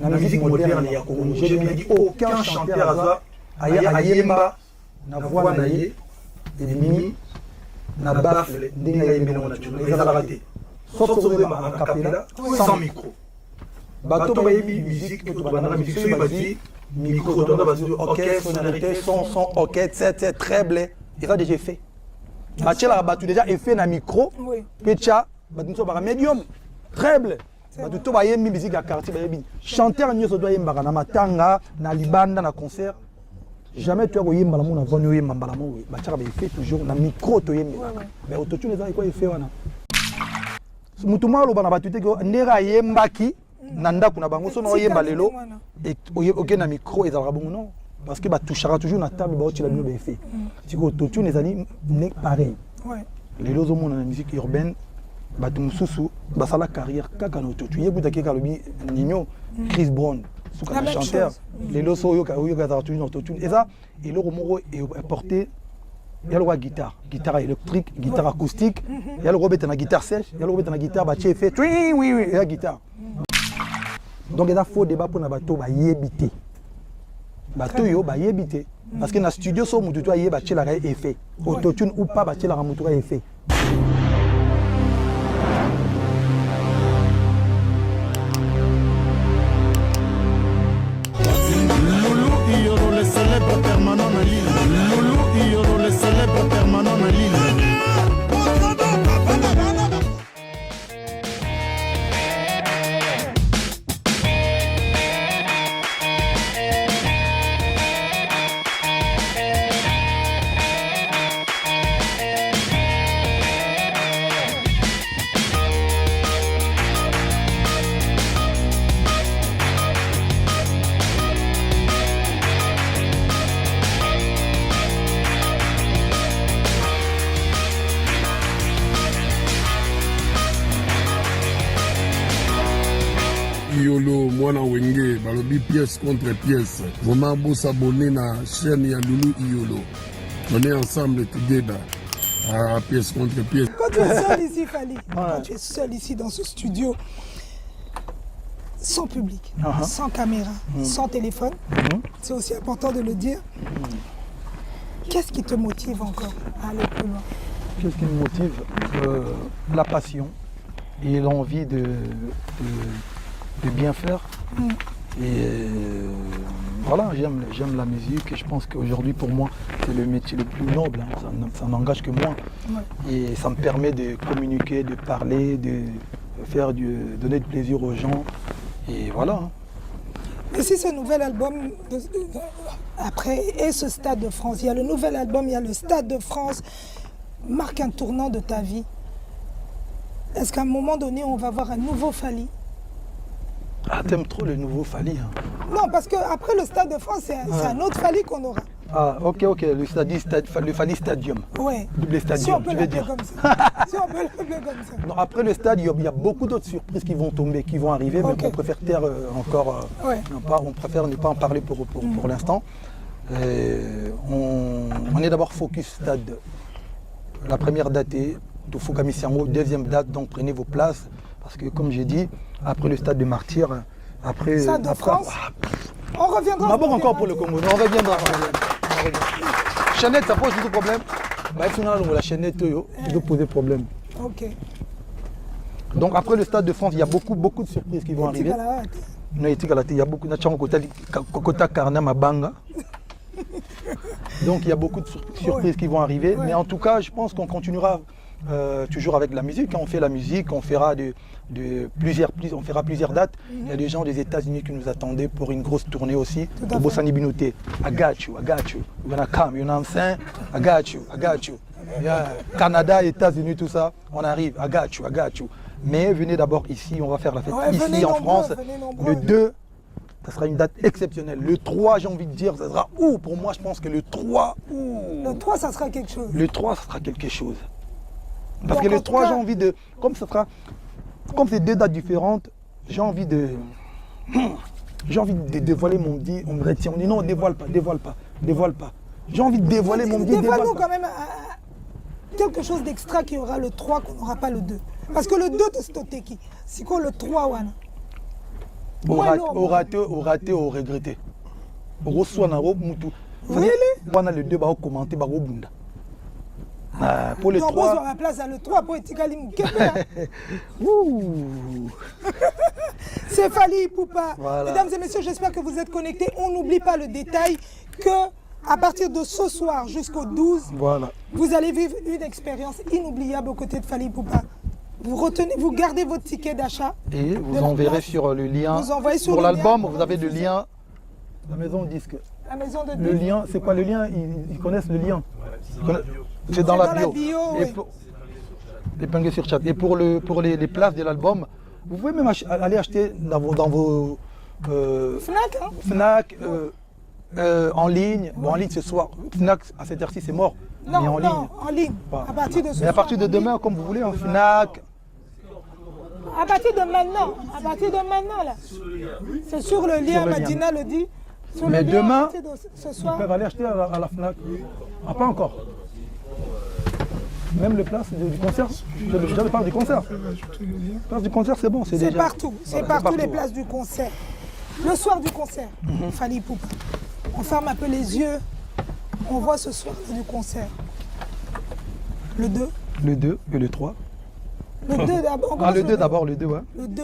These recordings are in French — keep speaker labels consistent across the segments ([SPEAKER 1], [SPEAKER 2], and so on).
[SPEAKER 1] la musique moderne ya Congo. J'ai bien dit aucun chanteur a yemba na voix na ye et mimi na baffle ndenge ya yemba na tuna ezala raté. Sauf que vous en capella sans micro. Bateau ba yebi musique to banana musique so yebadi micro to na bazo orchestre sonorité son ok c'est treble et ça déjà fait. Bachela batu déjà effet na micro pecha batu so ba medium treble. Batu ba yebi musique à quartier ba yebi chanteur nyoso doit yemba na matanga na libanda na concert. Jamais tu as voyé Malamou na venu yemba Malamou bachela ba effet toujours na micro to yemba. Mais autotune ça quoi effet wana. Mutuma lo bana batute ko ndera yembaki nanda kuna bango so no yemba lelo et OK na micro ezalaka bongo non parce que ba touchera toujours na table ba otila bino ba effet tiko autotune ezali ne pareil lelo zo mona na musique urbaine batu mususu basala carrière kaka na autotune yebuta ke kalobi Nino Chris Brown suka na chanteur lelo so yo ka autotune autotune et ça et le moro est porté. Il y a le guitare électrique, guitare acoustique, il y a le robot na guitare sèche, il y a le robot na guitare bah fait oui, la guitare. Donc il y a faux débat pour na bateau ba yebité. Bateau yo ba yebité parce que na studio so mutu to yeba tshela ka effet. Autotune ou pas ba tshela ka mutu ka effet.
[SPEAKER 2] Le célèbre permanent de l'île. Loulou Iyoro, le célèbre permanent de l'île.
[SPEAKER 3] Yolo mwana wenge balobi pièce contre pièce. Vraiment beau s'abonner na chaîne ya Loulou Iyolo. On est ensemble together. Pièce contre pièce.
[SPEAKER 4] Quand tu es seul ici, Fally, quand tu es seul ici dans ce studio, sans public, sans caméra, sans téléphone, c'est aussi important de le dire. Qu'est-ce qui te motive encore à aller plus loin?
[SPEAKER 1] Qu'est-ce qui me motive? La passion et l'envie de bien faire. Et voilà, j'aime la musique et je pense qu'aujourd'hui pour moi c'est le métier le plus noble, hein. Ça n'engage que moi. Et ça me permet de communiquer, de parler, de donner du plaisir aux gens. Et voilà.
[SPEAKER 4] Et si ce nouvel album, après, et ce Stade de France, il y a le nouvel album, il y a le Stade de France, marque un tournant de ta vie. Est-ce qu'à un moment donné on va voir un nouveau Fally?
[SPEAKER 1] Ah, t'aimes trop le nouveau Fally, hein.
[SPEAKER 4] Non, parce qu'après le Stade de France, c'est un autre Fally qu'on aura.
[SPEAKER 1] Ah, ok, le Fally Stadium.
[SPEAKER 4] Ouais.
[SPEAKER 1] Double Stadium,
[SPEAKER 4] si on peut
[SPEAKER 1] tu veux dire.
[SPEAKER 4] comme ça. Si on peut l'appeler comme ça.
[SPEAKER 1] Non, après le Stadium, il y a beaucoup d'autres surprises qui vont tomber, qui vont arriver, mais qu'on préfère taire encore. On préfère ne pas en parler pour l'instant. On est d'abord focus Stade. La première date est Toufouka Missiango, deuxième date, donc prenez vos places. Parce que comme j'ai dit, après le Stade de Martyrs, après...
[SPEAKER 4] Stade de France, on reviendra.
[SPEAKER 1] D'abord encore pour le Congo, on reviendra. Chaînette, ça pose tout problème. Bah, la chaînette, il doit poser problème.
[SPEAKER 4] Ok.
[SPEAKER 1] Donc après le Stade de France, il y a beaucoup de surprises qui vont arriver. Non, il y a beaucoup de Karna Mabanga. Donc il y a beaucoup de surprises qui vont arriver. Mais en tout cas, je pense qu'on continuera toujours avec la musique. On fait la musique, on fera plusieurs dates. Il y a des gens des États-Unis qui nous attendaient pour une grosse tournée aussi. Pour Bossani Binoté. I got you. You're gonna come, you know what I'm saying? I got you. Yeah. Canada, États-Unis, tout ça, on arrive. I got you. Mais venez d'abord ici, on va faire la fête ici en France. Le 2, ça sera une date exceptionnelle. Le 3, j'ai envie de dire, ça sera où? Pour moi, je pense que le 3,
[SPEAKER 4] Le 3, ça sera quelque chose.
[SPEAKER 1] Le 3, ça sera quelque chose. Parce que le 3, j'ai envie de... Comme c'est deux dates différentes, j'ai envie de dévoiler mon dit. On me retient, on dit non, dévoile pas. J'ai envie de dévoiler mon dit.
[SPEAKER 4] Dévoile-nous quand même quelque chose d'extra qui aura le 3 qu'on n'aura pas le 2. Parce que le 2, c'est Stoteki. C'est quoi le 3, Wana?
[SPEAKER 1] Au raté, au regretté. Au reçoit dans le mutu.
[SPEAKER 4] Really?
[SPEAKER 1] On a le 2 au commenter au bunda. Pour les
[SPEAKER 4] Donc,
[SPEAKER 1] 3.
[SPEAKER 4] on va place à le 3 pour Etikali Mukebe. C'est Fally Ipupa.
[SPEAKER 1] Voilà.
[SPEAKER 4] Mesdames et messieurs, j'espère que vous êtes connectés. On n'oublie pas le détail que à partir de ce soir jusqu'au 12,
[SPEAKER 1] Voilà.
[SPEAKER 4] vous allez vivre une expérience inoubliable aux côtés de Fally Ipupa. Vous gardez votre ticket d'achat.
[SPEAKER 1] Et vous
[SPEAKER 4] de la
[SPEAKER 1] enverrez
[SPEAKER 4] place.
[SPEAKER 1] sur le lien.
[SPEAKER 4] Vous envoyez sur
[SPEAKER 1] pour
[SPEAKER 4] le
[SPEAKER 1] l'album,
[SPEAKER 4] lien.
[SPEAKER 1] vous avez le lien. La maison disque.
[SPEAKER 4] La maison de
[SPEAKER 1] Le
[SPEAKER 4] disques.
[SPEAKER 1] lien, c'est quoi le lien? Ils connaissent le lien. C'est dans la bio.
[SPEAKER 4] Oui.
[SPEAKER 1] Épinglé sur chat. Et pour les places de l'album, vous pouvez même aller acheter dans vos
[SPEAKER 4] Fnac, hein?
[SPEAKER 1] Fnac, en ligne. Bon, en ligne ce soir. Fnac, à cette heure-ci, c'est mort.
[SPEAKER 4] Non,
[SPEAKER 1] mais en ligne.
[SPEAKER 4] non, en ligne.
[SPEAKER 1] Voilà.
[SPEAKER 4] À partir de ce
[SPEAKER 1] Mais à partir de
[SPEAKER 4] soir, en
[SPEAKER 1] demain, comme vous voulez, en Fnac.
[SPEAKER 4] ligne. À partir de maintenant. À partir de maintenant, là. C'est sur le lien,
[SPEAKER 1] Sur le lien.
[SPEAKER 4] Madina le dit. Sur
[SPEAKER 1] Mais
[SPEAKER 4] le lien,
[SPEAKER 1] demain,
[SPEAKER 4] à partir de ce
[SPEAKER 1] Ils
[SPEAKER 4] soir.
[SPEAKER 1] peuvent aller acheter à la Fnac. Ah, pas encore. Même le place du concert. Je parle du concert. Le place du concert, c'est bon.
[SPEAKER 4] C'est
[SPEAKER 1] déjà...
[SPEAKER 4] partout. C'est
[SPEAKER 1] Voilà,
[SPEAKER 4] partout les places du concert. Le soir du concert, Fally Ipupa. On ferme un peu les yeux. On voit ce soir du concert. Le 2.
[SPEAKER 1] Le 2 et le 3.
[SPEAKER 4] Le 2 d'abord.
[SPEAKER 1] Ah, le 2 d'abord, le 2, ouais.
[SPEAKER 4] Le 2.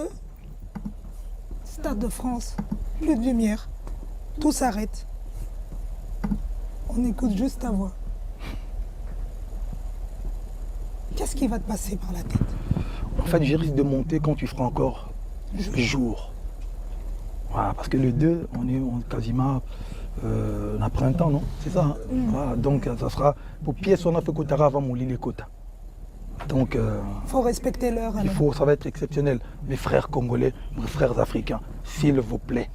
[SPEAKER 4] Stade de France. Plus de lumière. Tout s'arrête. On écoute juste ta voix. Qu'est-ce qui va te passer par la tête?
[SPEAKER 1] En fait, je risque de monter quand tu feras encore jour. Voilà, parce que le 2, on est quasiment en printemps, non? C'est ça, hein? Voilà, donc ça sera pour pièce on a fait Kotara avant mon lit Kota. Donc
[SPEAKER 4] Faut respecter l'heure.
[SPEAKER 1] il
[SPEAKER 4] alors.
[SPEAKER 1] faut, ça va être exceptionnel. Mes frères congolais, mes frères africains, s'il vous plaît.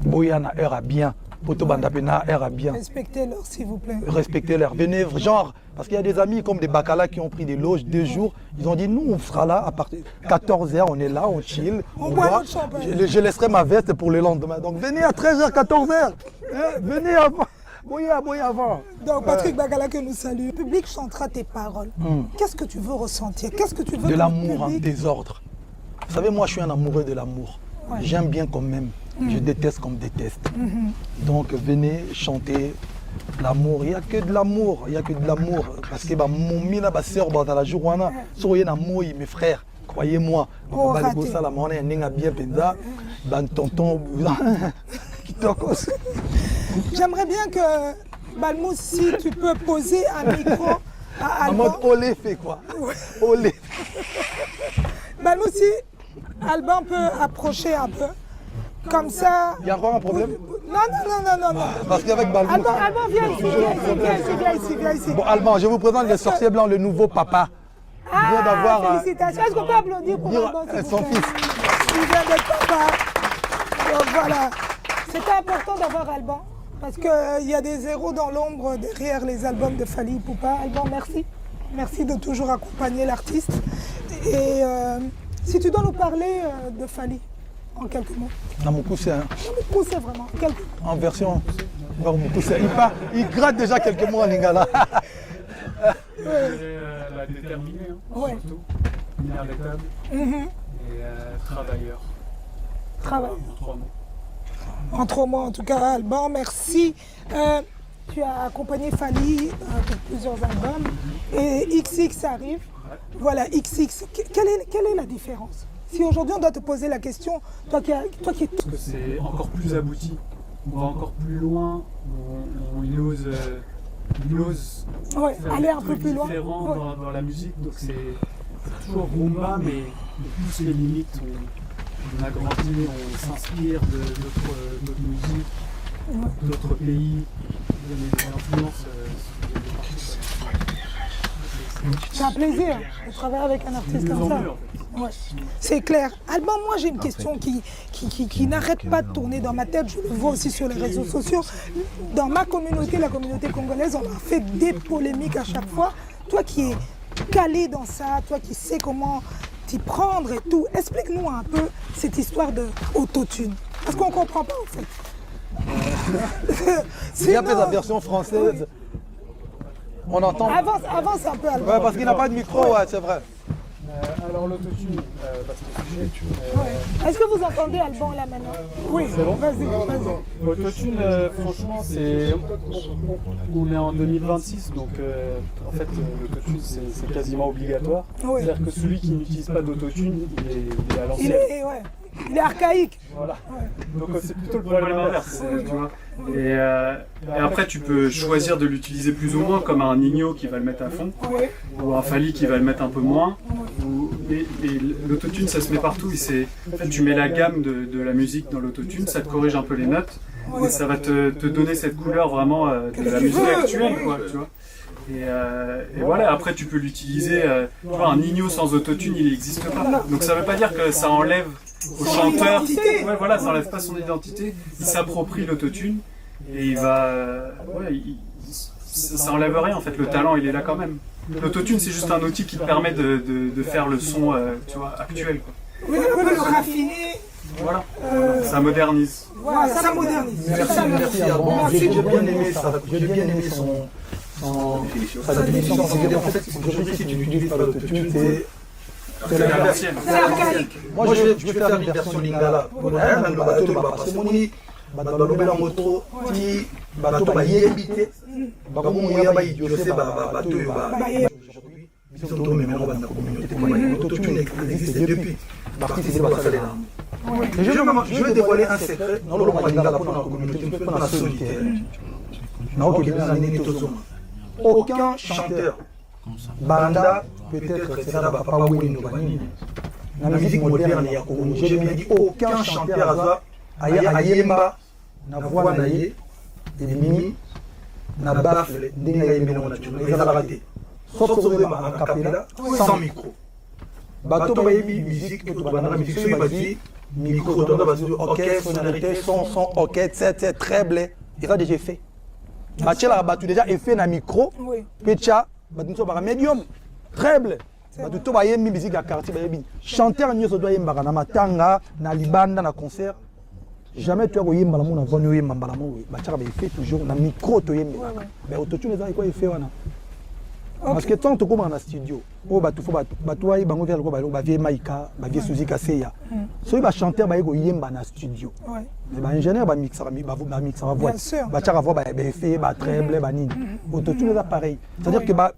[SPEAKER 1] Boyana heure à bien. Poto Bandapena heure à bien.
[SPEAKER 4] Respectez l'heure, s'il vous plaît.
[SPEAKER 1] Respectez leur. Venez, genre, parce qu'il y a des amis comme des Bacala qui ont pris des loges 2 jours. Ils ont dit, nous, on sera là à partir de 14h, on est là, on chill.
[SPEAKER 4] On boit notre champagne.
[SPEAKER 1] Je laisserai ma veste pour le lendemain. Donc venez à 13h, 14h. Venez avant. Boyez avant.
[SPEAKER 4] Donc Patrick Bagala que nous saluons. Le public chantera tes paroles. Qu'est-ce que tu veux ressentir? Qu'est-ce que tu veux
[SPEAKER 1] De
[SPEAKER 4] que le
[SPEAKER 1] l'amour en
[SPEAKER 4] public-
[SPEAKER 1] désordre. Vous savez, moi, je suis un amoureux de l'amour.
[SPEAKER 4] Ouais.
[SPEAKER 1] J'aime bien quand même. Je déteste comme déteste. Donc venez chanter l'amour. Il n'y a que de l'amour. Il n'y a que de l'amour. Parce que mon mina, ma soeur, dans la journée, soyez d'amour, mes frères. Croyez-moi.
[SPEAKER 4] Oh,
[SPEAKER 1] On va
[SPEAKER 4] raté.
[SPEAKER 1] ça la monnaie, on bien penza. Ben tonton, qui t'ocose.
[SPEAKER 4] J'aimerais bien que Balmous, si tu peux poser un micro à
[SPEAKER 1] En mode
[SPEAKER 4] Alban.
[SPEAKER 1] olé fait quoi. Olé.
[SPEAKER 4] Balmous, si Alban peut approcher un peu. Comme ça.
[SPEAKER 1] Il y a encore un problème?
[SPEAKER 4] Non.
[SPEAKER 1] Parce qu'avec Balmou.
[SPEAKER 4] Alban, viens ici, viens ici.
[SPEAKER 1] Bon, Allemand, je vous présente le sorcier blanc, le nouveau papa. Il vient d'avoir.
[SPEAKER 4] Félicitations. Est-ce qu'on peut applaudir pour
[SPEAKER 1] dire
[SPEAKER 4] Alban, s'il vous
[SPEAKER 1] son
[SPEAKER 4] plaît?
[SPEAKER 1] fils.
[SPEAKER 4] Il vient d'être papa. Donc voilà. C'était important d'avoir Alban. Parce qu'il y a des héros dans l'ombre derrière les albums de Fally Ipupa. Alban, merci. Merci de toujours accompagner l'artiste. Et si tu dois nous parler de Fally, en quelques mots.
[SPEAKER 1] Dans mon coup, c'est
[SPEAKER 4] Poussez vraiment, quelques mots.
[SPEAKER 1] en version. Dans mon coup, c'est. Il gratte déjà quelques mots en lingala.
[SPEAKER 5] La déterminée, hein,
[SPEAKER 4] Ouais.
[SPEAKER 5] surtout. Inarrêtable et travailleur.
[SPEAKER 4] Travail.
[SPEAKER 5] En 3 mots.
[SPEAKER 4] En 3 mois, en tout cas, Alban, merci. Tu as accompagné Fally pour plusieurs albums. Et XX arrive. Voilà, XX. Quelle est la différence? Si aujourd'hui on doit te poser la question, toi qui es
[SPEAKER 5] Parce que c'est encore plus abouti. On va encore plus loin. Il ose
[SPEAKER 4] ouais,
[SPEAKER 5] faire
[SPEAKER 4] aller
[SPEAKER 5] des
[SPEAKER 4] un peu
[SPEAKER 5] trucs
[SPEAKER 4] plus loin.
[SPEAKER 5] différents
[SPEAKER 4] Ouais.
[SPEAKER 5] dans la musique. Donc c'est toujours rumba, mais on pousse les limites. On agrandit, on s'inspire de d'autres musiques, d'autres pays. Il y a des influences.
[SPEAKER 4] C'est un plaisir de travailler avec un artiste comme ça. Ouais. C'est clair. Alban, moi j'ai une question qui n'arrête pas de tourner dans ma tête. Je le vois aussi sur les réseaux sociaux. Dans ma communauté, la communauté congolaise, on a fait des polémiques à chaque fois. Toi qui es calé dans ça, toi qui sais comment t'y prendre et tout, explique-nous un peu cette histoire de autotune. Parce qu'on ne comprend pas en fait.
[SPEAKER 1] Il y a
[SPEAKER 4] Sinon-
[SPEAKER 1] la version française. On entend.
[SPEAKER 4] Avance un peu, Alban.
[SPEAKER 1] Ouais, parce qu'il n'a pas de micro, ouais, c'est vrai.
[SPEAKER 5] Alors l'autotune, parce que
[SPEAKER 4] Est-ce que vous entendez Alban là maintenant? Oui,
[SPEAKER 5] c'est bon.
[SPEAKER 4] vas-y.
[SPEAKER 5] L'autotune, franchement, on est en 2026, donc en fait, l'autotune, c'est quasiment obligatoire.
[SPEAKER 4] Oui.
[SPEAKER 5] C'est-à-dire que celui qui n'utilise pas d'autotune, il est à
[SPEAKER 4] Il
[SPEAKER 5] l'ancienne.
[SPEAKER 4] est archaïque.
[SPEAKER 5] Voilà. Donc c'est plutôt le problème inverse, tu vois. Et après, tu peux choisir de l'utiliser plus ou moins, comme un Nino qui va le mettre à fond, ou un Fali qui va le mettre un peu moins. Et l'autotune, ça se met partout. En fait, tu mets la gamme de la musique dans l'autotune, ça te corrige un peu les notes, et ça va te donner cette couleur vraiment de la musique actuelle, quoi, tu vois. Et voilà, après tu peux l'utiliser, tu vois, un Nino sans autotune, il n'existe pas. Donc ça veut pas dire que ça enlève au chanteur, ouais, voilà, ça enlève pas son identité, il s'approprie l'autotune et il va, ça enlève rien en fait, le talent il est là quand même. L'autotune c'est juste un outil qui te permet de faire le son, tu vois, actuel, quoi.
[SPEAKER 4] Oui, le raffiner.
[SPEAKER 5] Voilà, ça modernise.
[SPEAKER 4] Voilà, ça modernise.
[SPEAKER 1] Merci Alban. J'ai bien aimé sa définition. C'est-à-dire, en fait, aujourd'hui, si tu n'utilises pas l'autotune, c'est
[SPEAKER 5] C'est l'ancienne.
[SPEAKER 4] C'est archaïque.
[SPEAKER 1] moi, je vais faire une version lingala. Parce que moni, balobela moto, ti bato bayebite, bakomoya bayidiose bato yo aujourd'hui. Biso to memeno bana communauté l'autotune existe depuis. Participer à ça là. Je vais dévoiler un secret dans le lingala pour la communauté, pour la solitaire. Aucun chanteur banda peut-être sera papa Wino Banini. La musique moderne ya Congo, j'ai bien dit aucun chanteur ayemba na voix naye et na baffle ndenge yembena na tuna ezala raté. Sauf que ma capella sans micro. Bato bayebi musique to banda musique so bazi micro to bazi orchestre sonorité son ok c'est treble et ça déjà fait. Bachela batu déjà effet na micro pecha batu so ba medium treble batu to bayembi musique ya quartier bayebi chanteur nyoso doit yemba na matanga na libanda na concert jamais tu as yemba la mona vonu yemba mbala mo bachaka ba effet toujours na micro to yemba mais autotune eza quoi effet wana parce que tant que comme en studio oh batu fo batu ay bango vers ko ba vie maika ba vie Suzy Kaseya so ba chanteur ba yego yemba na studio mais ba ingénieur ba mixer ba mixer voix ba tchaka voix ba effet ba treble ba nini autotune eza pareil c'est à dire que ba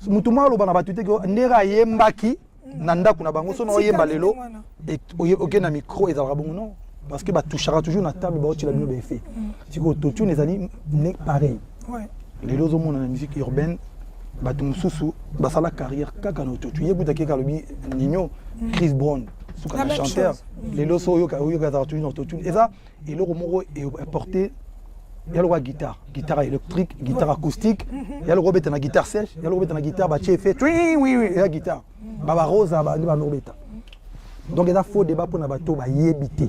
[SPEAKER 1] mutuma lo bana batute ko ndera yembaki na ndaku na bango so no yemba lelo et ok na micro ezala bon non parce que ba touchera toujours na table ba otila bino ba effet si ko autotune ezali ne pareil lelo zo mona na musique urbaine bato mususu basala carrière kaka na autotune yebutaki kalobi Nino Chris Brown suka na chanteur lelo so oyo kazala toujours na autotune eza eloko moko porté yalo guitare électrique guitare acoustique yalo robeta na guitare sèche yalo robeta na guitare ba fait oui la guitare baba rosa ba robeta donc eza faux débat pour na bato ba yebité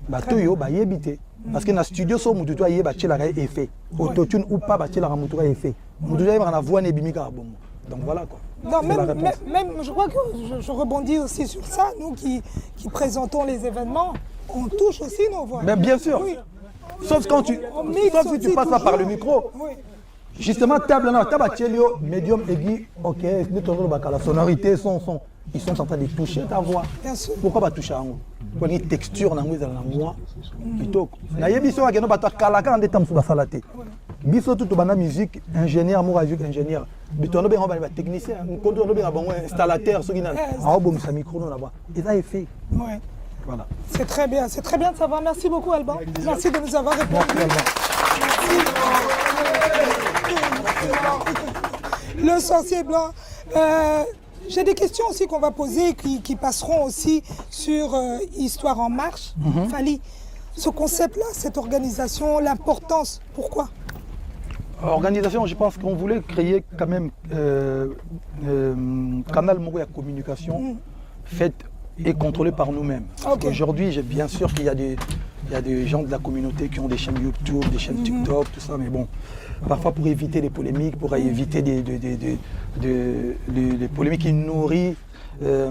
[SPEAKER 1] bato yo ba yebité parce que na studio so mutu to ayeba tchela ka effet autotune ou pas ba tchela ka mutu ka effet mutu ayeba na voix ne bimika bon donc voilà quoi.
[SPEAKER 4] Non, même je crois que je rebondis aussi sur ça, nous qui présentons les événements, on touche aussi nos voix.
[SPEAKER 1] Mais bien sûr. Oui. Sauf si tu passes pas par le micro. Oui. Justement, table tchelio, médium aigu, ok, la sonorité, son, ils sont en train de toucher ta voix.
[SPEAKER 4] Bien sûr.
[SPEAKER 1] Pourquoi pas toucher à moi? Pour une texture dans la voix. Plutôt. Na yebiso a geno bato kalaka ande tam sous salate. Biso tout bana musique ingénieur mo radio ingénieur. Bitono be ba technicien, contrôle be bon installateur ceux qui na a bon sa micro non là-bas. Et ça est fait.
[SPEAKER 4] Ouais.
[SPEAKER 1] Voilà.
[SPEAKER 4] C'est très bien de savoir. Merci beaucoup Alban. Merci de nous avoir répondu. Merci. Le sorcier blanc. J'ai des questions aussi qu'on va poser qui passeront aussi sur Histoire en marche. Fali, ce concept-là, cette organisation, l'importance, pourquoi?
[SPEAKER 1] Organisation, je pense qu'on voulait créer quand même canal de communication fait et contrôlé par nous-mêmes. Okay. Aujourd'hui, bien sûr qu'il y a des gens de la communauté qui ont des chaînes YouTube, des chaînes TikTok, tout ça, mais bon, parfois pour éviter les polémiques, pour éviter des polémiques qui nourrissent ma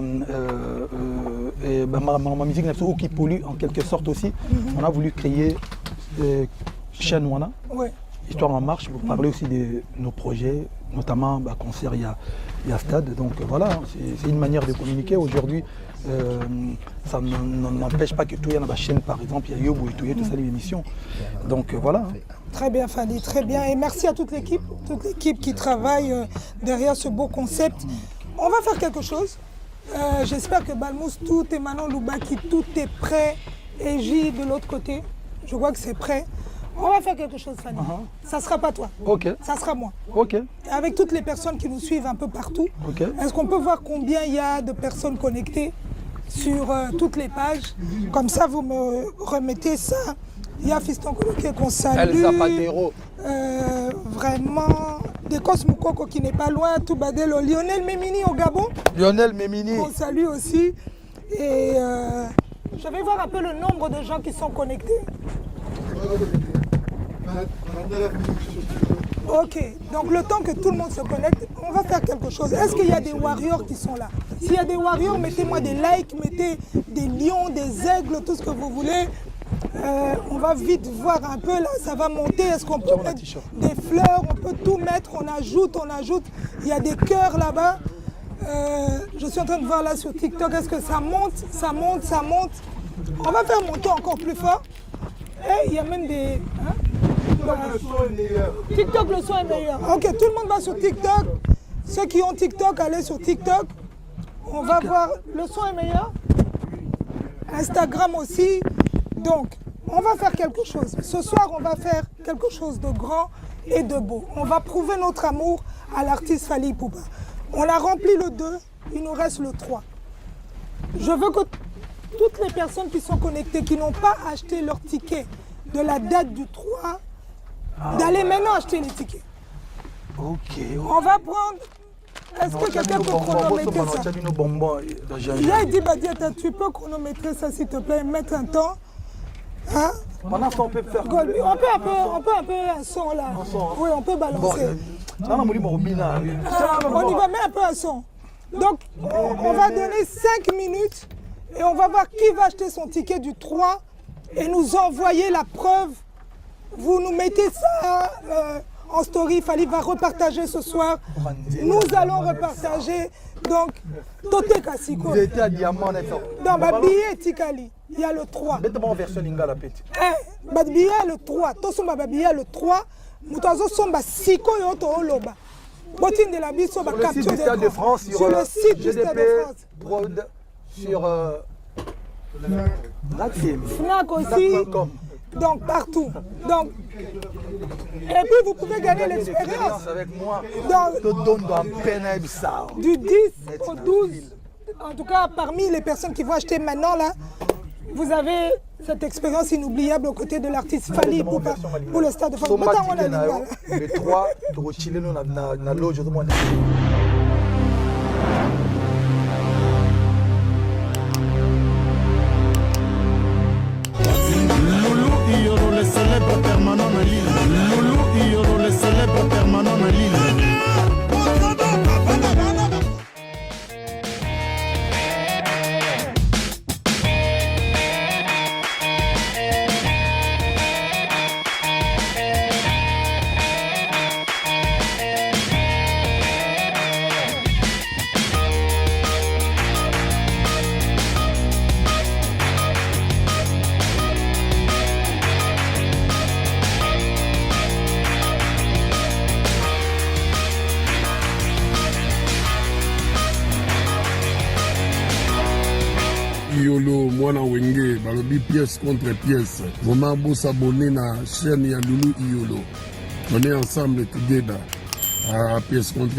[SPEAKER 1] musique ou qui polluent en quelque sorte aussi, on a voulu créer chaîne Wana.
[SPEAKER 4] Ouais.
[SPEAKER 1] Histoire en marche, vous parlez aussi de nos projets, notamment concert, il y a Stade. Donc voilà, c'est une manière de communiquer. Aujourd'hui, ça n'empêche pas que tout y a dans la chaîne, par exemple, il y a Yobo et tout ça, l'émission. Donc voilà.
[SPEAKER 4] Très bien, Fally, très bien. Et merci à toute l'équipe qui travaille derrière ce beau concept. On va faire quelque chose. J'espère que Balmous, tout et Manon Loubaki, tout est prêt. Et J de l'autre côté, je vois que c'est prêt. On va faire quelque chose, Fally. Ça ne sera pas toi.
[SPEAKER 1] Ok.
[SPEAKER 4] Ça sera moi.
[SPEAKER 1] Ok.
[SPEAKER 4] Et avec toutes les personnes qui nous suivent un peu partout, est-ce qu'on peut voir combien il y a de personnes connectées sur toutes les pages? Comme ça, vous me remettez ça. Il y a Fiston Koloké qu'on salue.
[SPEAKER 1] Elsa Patero.
[SPEAKER 4] Vraiment. Dekos Moukoko qui n'est pas loin. Toubadelo. Lionel Memini au Gabon.
[SPEAKER 1] Lionel Memini.
[SPEAKER 4] On salue aussi. Et je vais voir un peu le nombre de gens qui sont connectés. Ok, donc le temps que tout le monde se connecte, on va faire quelque chose. Est-ce qu'il y a des warriors qui sont là? S'il y a des warriors, mettez-moi des likes, mettez des lions, des aigles, tout ce que vous voulez. On va vite voir un peu là, ça va monter. Est-ce qu'on peut mettre des fleurs? On peut tout mettre, on ajoute. Il y a des cœurs là-bas. Je suis en train de voir là sur TikTok, est-ce que ça monte? Ça monte. On va faire monter encore plus fort. Et il y a même des... Hein? TikTok, le son est meilleur. Ok, tout le monde va sur TikTok. Ceux qui ont TikTok, allez sur TikTok. On va voir, le son est meilleur. Instagram aussi. Donc, on va faire quelque chose. Ce soir, on va faire quelque chose de grand et de beau. On va prouver notre amour à l'artiste Fally Ipupa. On a rempli le 2, il nous reste le 3. Je veux que toutes les personnes qui sont connectées, qui n'ont pas acheté leur ticket de la date du 3, d'aller maintenant acheter les tickets.
[SPEAKER 1] Ok.
[SPEAKER 4] On va prendre... Est-ce que quelqu'un peut chronométrer ça? Il a dit, Badiata, tu peux chronométrer ça s'il te plaît, mettre un temps. Hein?
[SPEAKER 1] Pendant ce temps, on peut faire...
[SPEAKER 4] On peut un peu un son là. Oui, on peut balancer. On y va, mettre un peu un son. Donc, on va donner 5 minutes et on va voir qui va acheter son ticket du 3 et nous envoyer la preuve. Vous nous mettez ça en story. Fally va repartager ce soir. Nous allons repartager. Donc, Tote Kasiko.
[SPEAKER 1] Vous étiez à Diamant.
[SPEAKER 4] Dans ma billet Tikali, il y a le 3.
[SPEAKER 1] Mettez-moi en version Lingala, petit.
[SPEAKER 4] Ma billet le 3. Tosomba ma billet le 3. Moutazo somba Siko et Oto Oloba. Botine de la Bisso,
[SPEAKER 1] sur le site du Stade de France,
[SPEAKER 4] sur le site du Stade de France.
[SPEAKER 1] Prod, sur
[SPEAKER 4] Fnac aussi. Donc partout. Donc, et puis vous pouvez gagner l'expérience
[SPEAKER 1] avec moi.
[SPEAKER 4] Donc, du 10 au 12, en tout cas parmi les personnes qui vont acheter maintenant là, vous avez cette expérience inoubliable aux côtés de l'artiste Fally Ipupa pour le Stade de France.
[SPEAKER 1] Le 3, tu vas dans la loge de mon
[SPEAKER 2] le célèbre permanent de l'île. Loulou Iyoro, le célèbre permanent de l'île.
[SPEAKER 3] Yolo, Mwana Wenge, balobi pièce contre pièce. Vraiment beau s'abonner na chaîne ya Loulou Iyolo. On est ensemble together à pièce contre